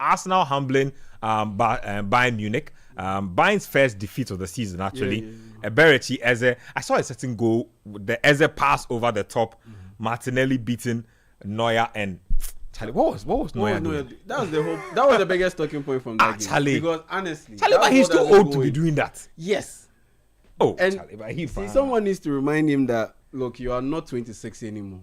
Arsenal humbling Bayern Munich. Bayern's first defeat of the season, actually. Berechi, Eze. I saw a certain goal. The Eze pass over the top. Martinelli beating Neuer and Charlie. What was Neuer doing? That was the biggest talking point from that game. Charlie. Because honestly, But he's too old to be doing that. Yes. Oh, and Charlie, but he fine. Someone needs to remind him that look, you are not 26 anymore.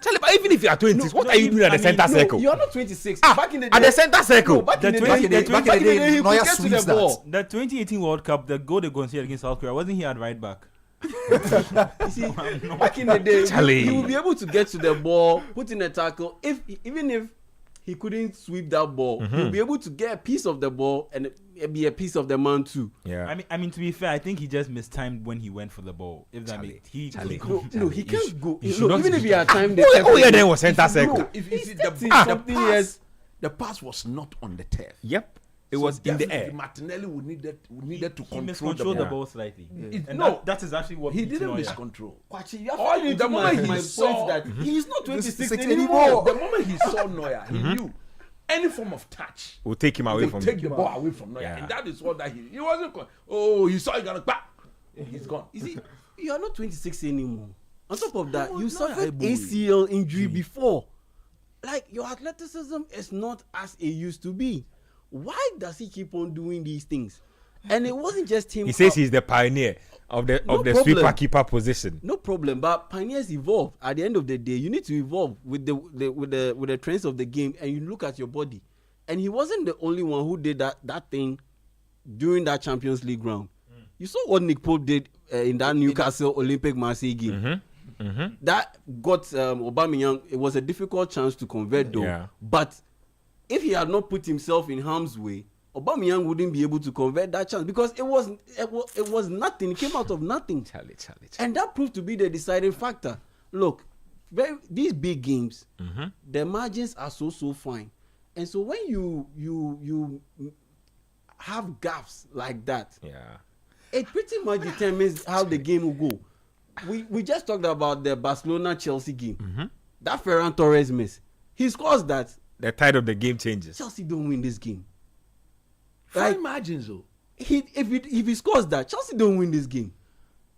Charlie, but even if you are 26, what are you doing at the center circle? You are not 26. Back in the day, at the center circle. Back in the day, he could get to the ball. The 2018 World Cup, the goal they conceded against South Korea, wasn't he at right back? You see, back in the day, he would be able to get to the ball, put in a tackle. Even if he couldn't sweep that ball, he would be able to get a piece of the ball and be a piece of the man too. Yeah. I mean, to be fair, I think he just mistimed when he went for the ball. If that makes he can't go. Even if he had timed it. Oh yeah, then was center circle. If the pass was not on the turf. Yep. It was in the air. Martinelli needed to He control the ball slightly. That is actually what he didn't miscontrol. The moment he saw that he's not 26 anymore. The moment he saw Neuer, he knew any form of touch will take him away from take the ball away from Neuer. Yeah. And that is what he wasn't. He saw it gonna back. He's gone. You see, you are not 26 anymore. On top of that, you suffered ACL injury before. Like, your athleticism is not as it used to be. Why does he keep on doing these things? And it wasn't just him. He says he's the pioneer of the sweeper keeper position. No problem, but pioneers evolve. At the end of the day, you need to evolve with the trends of the game, and you look at your body. And he wasn't the only one who did that thing during that Champions League round. You saw what Nick Pope did in that Newcastle Olympic Marseille game. That got Aubameyang. It was a difficult chance to convert, though. But if he had not put himself in harm's way, Aubameyang wouldn't be able to convert that chance because it was nothing. It came out of nothing. Charlie. And that proved to be the deciding factor. Look, these big games, the margins are so fine. And so when you have gaps like that, it pretty much determines how the game will go. We just talked about the Barcelona-Chelsea game. That Ferran Torres miss. He scores that. The tide of the game changes. Chelsea don't win this game. Fine margins though. If he scores that, Chelsea don't win this game.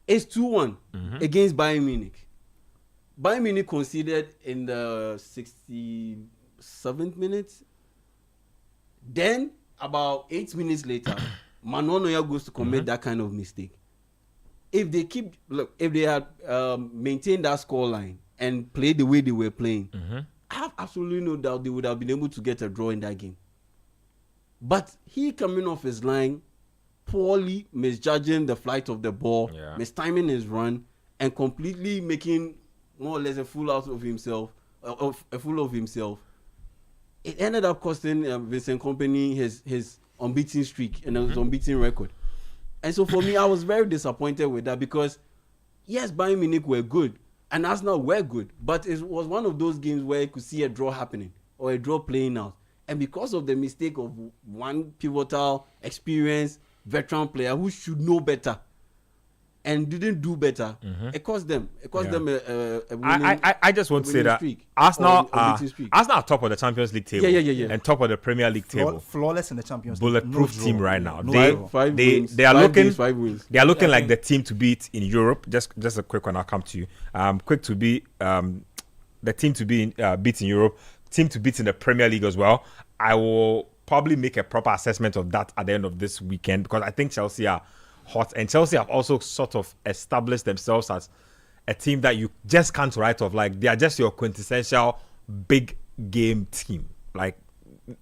It's 2-1 against Bayern Munich. Bayern Munich conceded in the 67th minute. Then, about 8 minutes later, Manuel Neuer goes to commit that kind of mistake. If they had maintained that scoreline and played the way they were playing, I have absolutely no doubt they would have been able to get a draw in that game. But he coming off his line, poorly misjudging the flight of the ball, mistiming his run, and completely making more or less a fool of himself. It ended up costing Vincent Kompany his unbeaten streak and his unbeaten record. And so for me, I was very disappointed with that because, yes, Bayern Munich were good and Arsenal were good, but it was one of those games where you could see a draw happening or a draw playing out. And because of the mistake of one pivotal, experienced veteran player who should know better and didn't do better, it cost them. It cost them a winning. I just want to say that Arsenal are top of the Champions League table and top of the Premier League table. Flawless in the Champions League. Bulletproof team right now. They are looking like the team to beat in Europe. Just a quick one. I'll come to you. Quick to be the team to beat in Europe. Team to beat in the Premier League as well. I will probably make a proper assessment of that at the end of this weekend because I think Chelsea are hot, and Chelsea have also sort of established themselves as a team that you just can't write off. Like, they are just your quintessential big game team. Like,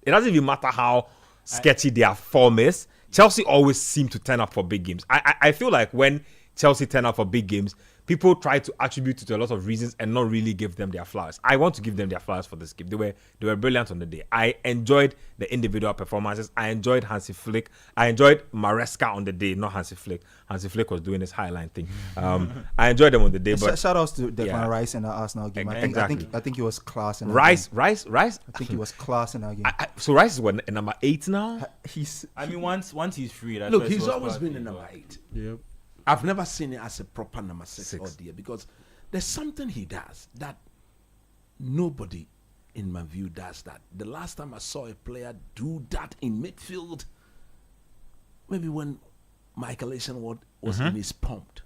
it doesn't even matter how sketchy their form is. Chelsea always seem to turn up for big games. I feel like when Chelsea turn up for big games, people try to attribute it to a lot of reasons and not really give them their flowers. I want to give them their flowers for this game. They were brilliant on the day. I enjoyed the individual performances. I enjoyed Hansi Flick. I enjoyed Maresca on the day, not Hansi Flick. Hansi Flick was doing his highline thing. I enjoyed them on the day. But shout outs to Declan Rice in the Arsenal game. I think he was class in that Rice. I think he was class in that game. So Rice is what, number 8 now? Once he's free. Look, he's always been in number 8. Yep. I've never seen it as a proper number 6 or dear because there's something he does that nobody in my view, does that. The last time I saw a player do that in midfield, maybe when Michael Essien was in his pumped.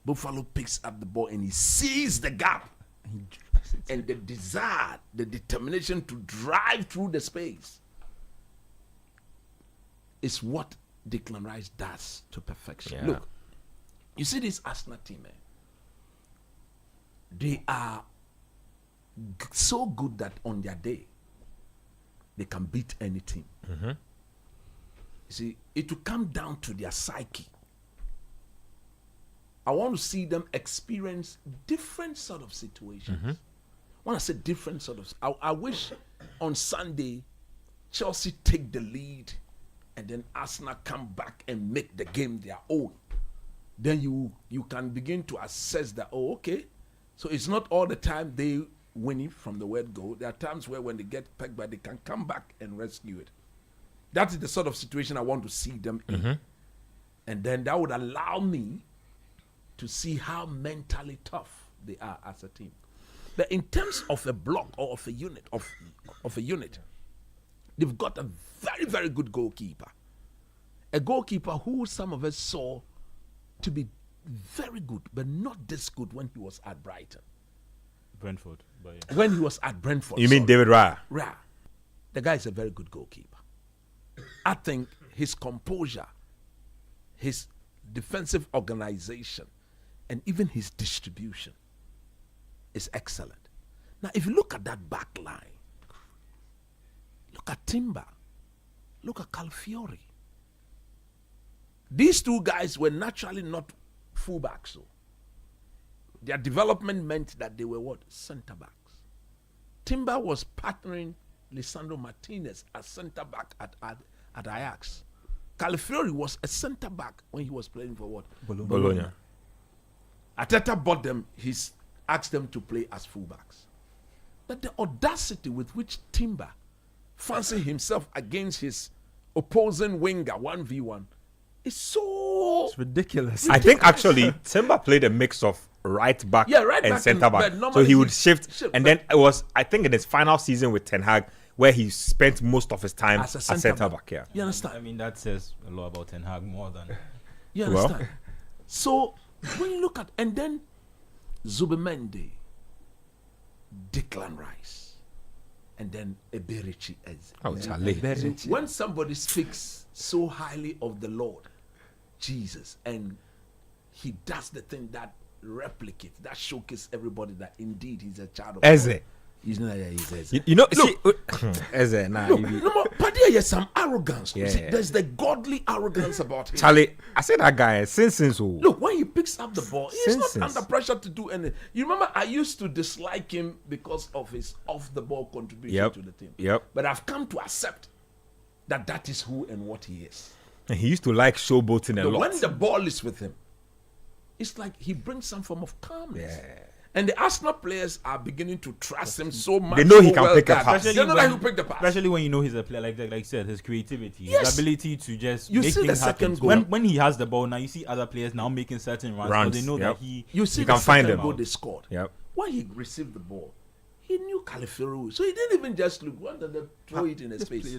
Buffalo picks up the ball and he sees the gap. And the desire, the determination to drive through the space is what Declan Rice does to perfection. Yeah. Look, you see this Arsenal team, they are so good that on their day, they can beat any team. You see, it will come down to their psyche. I want to see them experience different sort of situations. When I say different sort of, I wish on Sunday, Chelsea take the lead and then Arsenal come back and make the game their own. Then you can begin to assess that, oh, okay, so it's not all the time they winning from the word go. There are times where when they get pegged back, they can come back and rescue it. That is the sort of situation I want to see them in. And then that would allow me to see how mentally tough they are as a team. But in terms of a block or of a unit, of a unit, they've got a very, very good goalkeeper. A goalkeeper who some of us saw to be very good, but not this good when he was at Brighton. Brentford. But yeah. When he was at Brentford. You mean David Raya? Raya. The guy is a very good goalkeeper. I think his composure, his defensive organization, and even his distribution is excellent. Now, if you look at that back line, look at Timber, look at Calafiori. These two guys were naturally not fullbacks. So their development meant that they were what? Centre backs. Timber was partnering Lisandro Martinez as centre back at Ajax. Calafiori was a centre back when he was playing for what? Bologna. Arteta bought them, he's asked them to play as fullbacks. But the audacity with which Timber fancy himself against his opposing winger 1v1 is so It's ridiculous. I think actually Timber played a mix of right back right and back centre and- back. but So normally he would he- shift, and but- then it was, I think, in his final season with Ten Hag, where he spent most of his time As a as centre centre back. back. Yeah. You understand? I mean, that says a lot about Ten Hag more than. You Well. understand? So when you look at, and then Zubimendi, Declan Rice, and then Eberici Eze. Oh, Charlie. When somebody speaks so highly of the Lord, Jesus, and he does the thing that replicates, that showcases everybody that indeed he's a child of Eze. God. He's not, yeah, he's Eze. You know, see, Eze, nah, No, you- but there's some arrogance. Yeah. See, there's the godly arrogance about him. Charlie, I said that guy since oh. Look, when he picks up the ball, he's not Since. under pressure to do anything. You remember, I used to dislike him because of his off-the-ball contribution Yep. to the team. Yep. But I've come to accept that that is who and what he is. And he used to like showboating a But lot. when the ball is with him, it's like he brings some form of calmness. Yeah. And the Arsenal players are beginning to trust him so much. They know he so can well pick a that pass. They know that he'll pick the pass. Especially when you know he's a player like you said, his creativity, Yes. his ability to just You make see the things happen. second goal. When he has the ball, now you see other players now making certain runs, Runs, because they know yep. that he. You see You the can find second them. goal they scored. Yep. When he received the ball, he knew Calafiori. So he didn't even just look. When did they throw it in the space?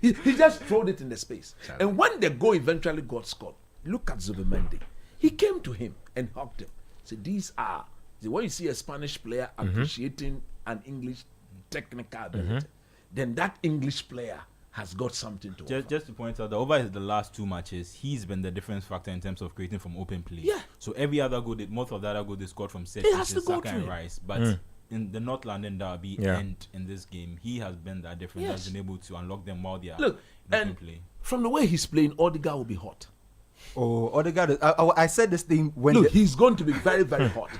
He just threw it in the space. And when the goal eventually got scored, look at Zubimendi. He came to him and hugged him. So these are, see, when you see a Spanish player appreciating an English technical ability, then that English player has got something to offer. Just to point out that over the last two matches, he's been the difference factor in terms of creating from open play. Yeah. So every other goal, most of the other goal they scored from set He has pieces, to go Saka through and it. Rice. But in the North London derby Yeah. and in this game, he has been that difference. Yes. Has been able to unlock them while they are Look, in open and play. from the way he's playing, Odegaard will be hot. Oh, Odegaard. I said this thing when Look, he's going to be very, very hot.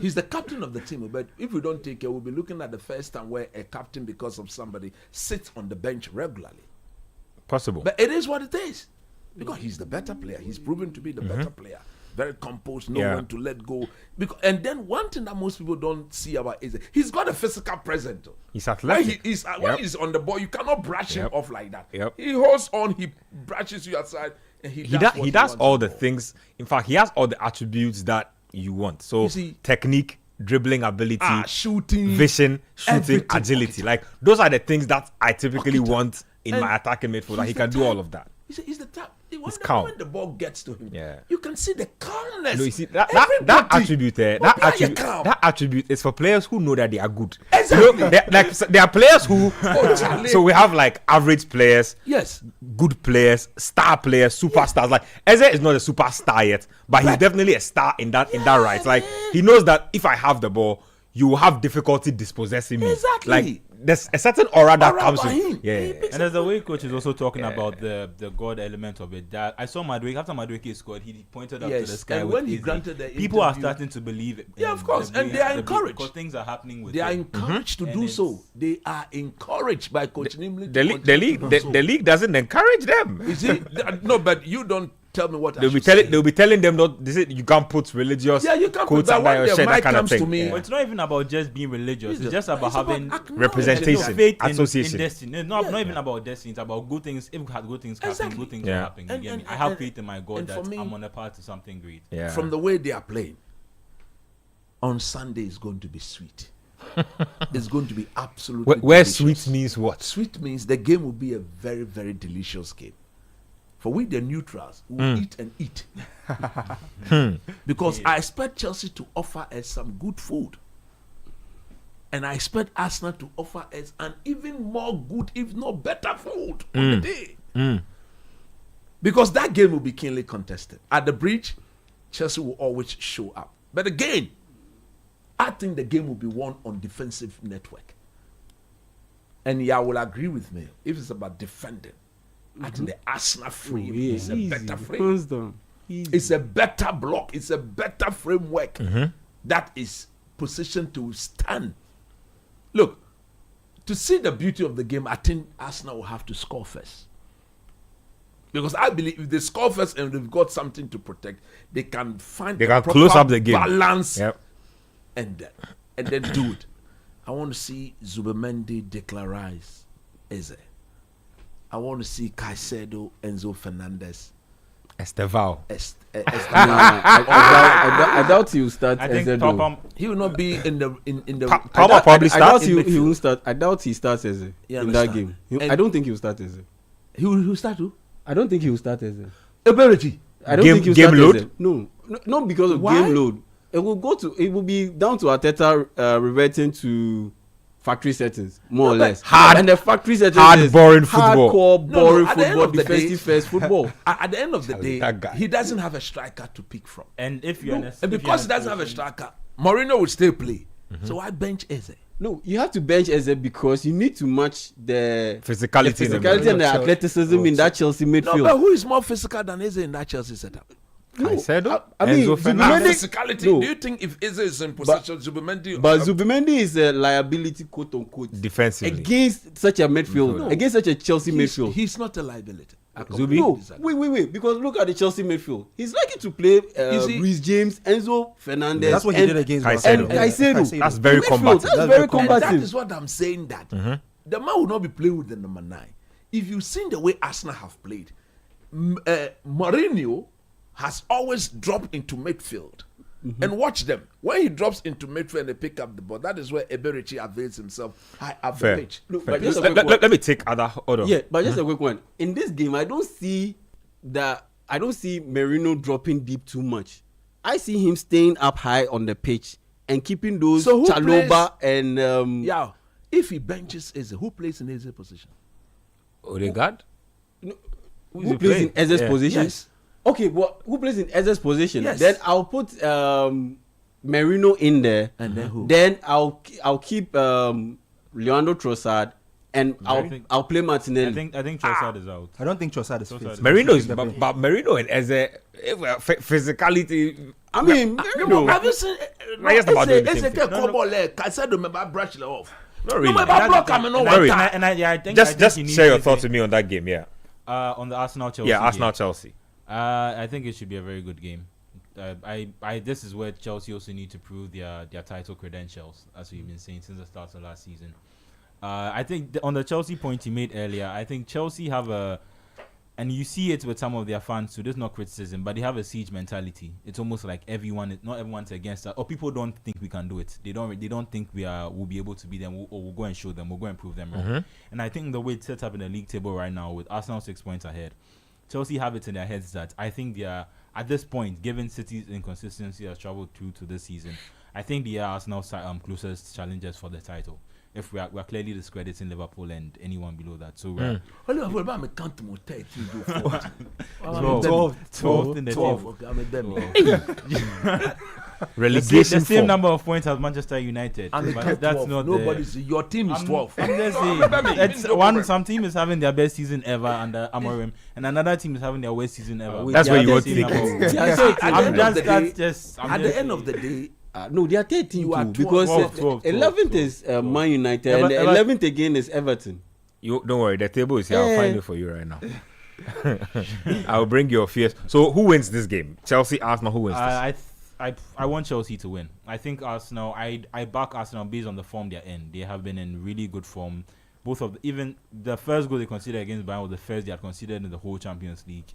He's the captain of the team, but if we don't take care, we'll be looking at the first time where a captain, because of somebody, sits on the bench regularly. Possible. But it is what it is. Because he's the better player. He's proven to be the better player. Very composed, know Yeah. when to let go. And then one thing that most people don't see about is he's got a physical presence. Though. He's When, athletic. when Yep. he's on the ball, you cannot brush him Yep. off like that. Yep. He holds on, he brushes you aside, and he does, He does wants all to the do. things. In fact, he has all the attributes that you want. So You see- technique, dribbling ability, shooting, vision, shooting, everything. agility. Like those are the things that I typically Pocket. want in And my attacking midfielder. He he's can the do all type- of that. He's the type. calm. When the ball gets to him, Yeah. you can see the calmness. No, you see that Everybody- attribute there. But why you calm? That attribute is for players who know that they are good. Exactly. There are players who. Charlie. So we have like average players, Yes. good players, star players, superstars. Like Eze is not a superstar yet, but he's definitely a star in that right. Like he knows that if I have the ball, you will have difficulty dispossessing me. Exactly. Like there's a certain aura that Aura comes by with. him. Yeah. He picks And there's a way coach is also talking about the God element of it. That I saw Madueke after Madueke scored, he pointed up to Yes, the sky. and with when he Izzy. granted the people are interview- starting to believe it. Yeah, of course, and they are encouraged. because things are happening with They are him. encouraged to And do it's- so. They are encouraged by Coach Nimley. The league doesn't encourage them. Is it? No, but you don't tell me what I They'll be should say. telling them not. They say you can't put religious Yeah, you can't put quotes that under when your the shirt. That mic kind of comes thing. to me. Yeah. But it's not even about just being religious. It's just about It's about having acknowledging. Representation. faith in Association. destiny. It's not even about destiny. It's about good things. If good things happen, Exactly. good things Yeah. will happen. You And- get me? and- I have and- faith in my God and that for me- I'm on a path to something great. Yeah. From the way they are playing, on Sunday is going to be sweet. It's going to be absolutely Where delicious. sweet means what? Sweet means the game will be a very, very delicious game. For we, the neutrals, we will eat and eat. Because I expect Chelsea to offer us some good food. And I expect Arsenal to offer us an even more good, if not better food on the day. Because that game will be keenly contested. At the bridge, Chelsea will always show up. But again, I think the game will be won on defensive network. And yeah, will agree with me. If it's about defending, I think the Arsenal frame is a better frame. Hands down. Easy. It's a better block. It's a better framework that is positioned to stand. Look, to see the beauty of the game, I think Arsenal will have to score first. Because I believe if they score first and they've got something to protect, they can find They a can proper close up the game. balance Yep. and then do it. I want to see Zubimendi declarize Eze. I want to see Caicedo, Enzo Fernandez. Estevao. I doubt he will start. I think Eze top though. He will not be in the Palmer probably I doubt starts. he won't start. I doubt he starts Eze You in that understand? game. And- I don't think he will start Eze. He will start to I don't think he will start Eze. Eberechi. I don't Game- think he'll game start load? Eze. No, not because of Why? game load. It will be down to Arteta reverting to factory settings, more or but less. hard- and the factory settings hard, is boring football. hardcore, No, boring at the end football, of the day- defensive first football. At the end of the day, that guy. he doesn't have a striker to pick from. And if you understand, And because he doesn't have a striker, Mourinho will still play. So why bench Eze? No, you have to bench Eze because you need to match the Physicality in the physicality and the Chelsea. athleticism in that Chelsea No, midfield. but who is more physical than Eze in that Chelsea setup? Caicedo, I mean, Enzo Zubimendi- Fernandez. Physicality. No. Do you think if Eze is in possession, Zubimendi? But Zubimendi is a liability, quote unquote, Defensively. against such a midfield, No. against such a Chelsea midfield. He's not a liability. I Zubi? completely No, disagree. wait. Because look at the Chelsea midfield. He's likely to play Is he- Reece James, Enzo Fernandez. That's what he and, did against Caicedo. And Caicedo. That's very Midfield, combative. That's That's very very And combative. that is what I'm saying. That the man will not be playing with the number 9. If you've seen the way Arsenal have played, Mourinho has always dropped into midfield. And watch them. When he drops into midfield and they pick up the ball, that is where Eberechi avails himself high up Fair. the pitch. Look, Fair. but just a Let, quick let- one. let me take other order. Yeah, but just a quick one. In this game, I don't see Merino dropping deep too much. I see him staying up high on the pitch and keeping those So who Chaloba and Yeah. If he benches Eze, who plays in Eze's position? Odegaard. who plays in Eze's Yeah. position. Yes. Okay, well, who plays in Eze's position? Yes. Then I'll put Merino in there. And then who? Then I'll keep Leandro Trossard and think- I'll play Martinelli. I think Trossard is out. I don't think Trossard is Trossard fit. is- Merino is, but Merino and Eze, physicality. I mean, Merino. Have you seen? Not just about doing the same thing. Caicedo remember brush it off. Not really. No, but And that's block the him thing. and no And one I- time. and I think Just he needs share your to thoughts say- with me on that game. Yeah. on the Arsenal Chelsea. Yeah. Arsenal game. Chelsea. I think it should be a very good game. This is where Chelsea also need to prove their title credentials, as we've been saying since the start of last season. I think on the Chelsea point he made earlier, I think Chelsea have And you see it with some of their fans too. There's no criticism, but they have a siege mentality. It's almost like not everyone's against us, or people don't think we can do it. They don't think we'll be able to beat them, or we'll go and show them, we'll go and prove them wrong. And I think the way it's set up in the league table right now, with Arsenal 6 points ahead, Chelsea have it in their heads that I think they are, at this point, given City's inconsistency has traveled through to this season, I think they are Arsenal's closest challengers for the title. If we are clearly discrediting Liverpool and anyone below that. So we're 12th in the table. Relegation the same form. number of points as Manchester United. But that's not your team is 12. I'm just saying, some team is having their best season ever under Amorim, and another team is having their worst season ever. That's where you want to think. At the end of the day, no, they are 13 You are too, because 11th is Man United, and the 11th again is Everton. You don't worry, the table is here. I'll find it for you right now. I'll bring your fears. So who wins this game? Chelsea, Arsenal. Who wins this? I want Chelsea to win. I think Arsenal. I back Arsenal based on the form they're in. They have been in really good form. Even the first goal they conceded against Bayern was the first they had conceded in the whole Champions League.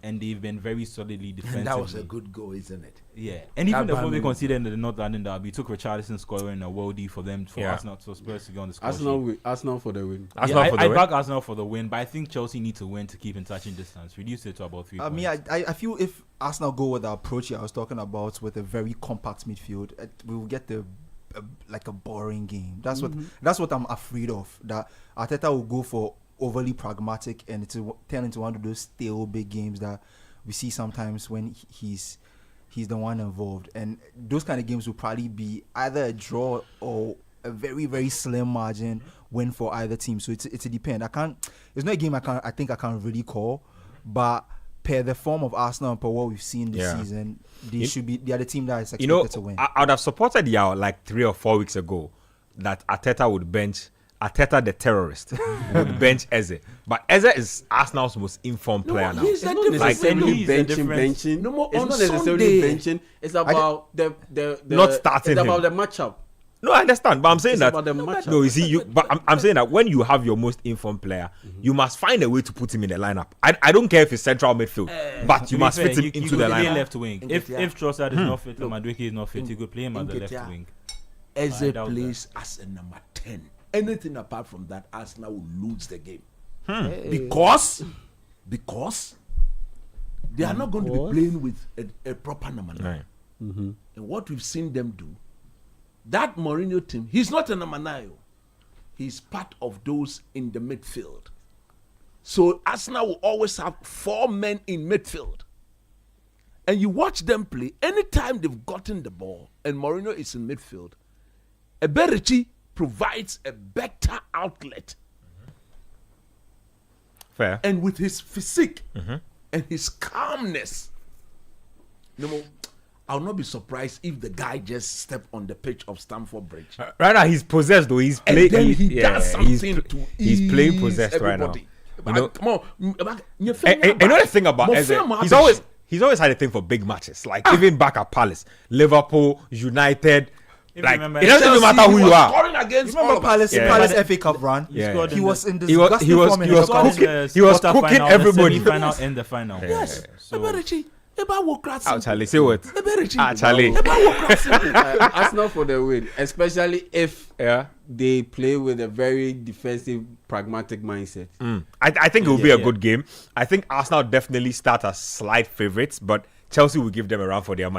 And they've been very solidly defensively. that was a good goal, isn't it? Yeah, and even the goal they conceded in the North London derby took Richarlison scoring a worldie for them, Arsenal, so Spurs to go on the score sheet. Arsenal for the win. I back Arsenal for the win, but I think Chelsea need to win to keep in touching distance, reduce it to about 3 points. I feel if Arsenal go with the approach I was talking about, with a very compact midfield, we will get like a boring game. That's what I'm afraid of. That Arteta will go for overly pragmatic, and it will turn into one of those stale big games that we see sometimes when he's the one involved. And those kind of games will probably be either a draw or a very, very slim margin win for either team. So it's a depend. It's not a game I think I can really call, but per the form of Arsenal and per what we've seen this season, they are the team that is expected to win. I would have supported Yao like 3 or 4 weeks ago that Arteta would bench Arteta the terrorist would bench Eze, but Eze is Arsenal's most informed player now. It's not necessarily benching. No, it's not necessarily benching. It's about the not starting. It's about him. the matchup. No, I understand, but I'm saying It's about the matchup. No, you see, but I'm saying that when you have your most informed player, you must find a way to put him in the lineup. I don't care if it's central midfield, but you must fit him into the lineup. Left wing. If Trossard is not fit, or Madueke is not fit, you could play him at the left wing. Eze plays as a number 10. Anything apart from that, Arsenal will lose the game. Because they are not going to be playing with a proper number 9. And what we've seen them do, that Mourinho team, he's not a number 9. He's part of those in the midfield. So Arsenal will always have 4 men in midfield. And you watch them play, anytime they've gotten the ball and Mourinho is in midfield, Eberici provides a better outlet. Fair. And with his physique and his calmness, I'll not be surprised if the guy just stepped on the pitch of Stamford Bridge. Right now, he's possessed though. He's playing. And then he does something he's playing possessed everybody. Right now. Come on, another thing about Eze, he's always had a thing for big matches. Like even back at Palace, Liverpool, United. Like it doesn't even matter who you are. Remember Palace FA Cup run? Yeah. He was in this. He was cooking everybody. Final and the final. Yes. Charlie, say what? Charlie. Arsenal for the win, especially if they play with a very defensive, pragmatic mindset. I think it will be a good game. I think Arsenal definitely start as slight favorites, but Chelsea will give them a run for their money.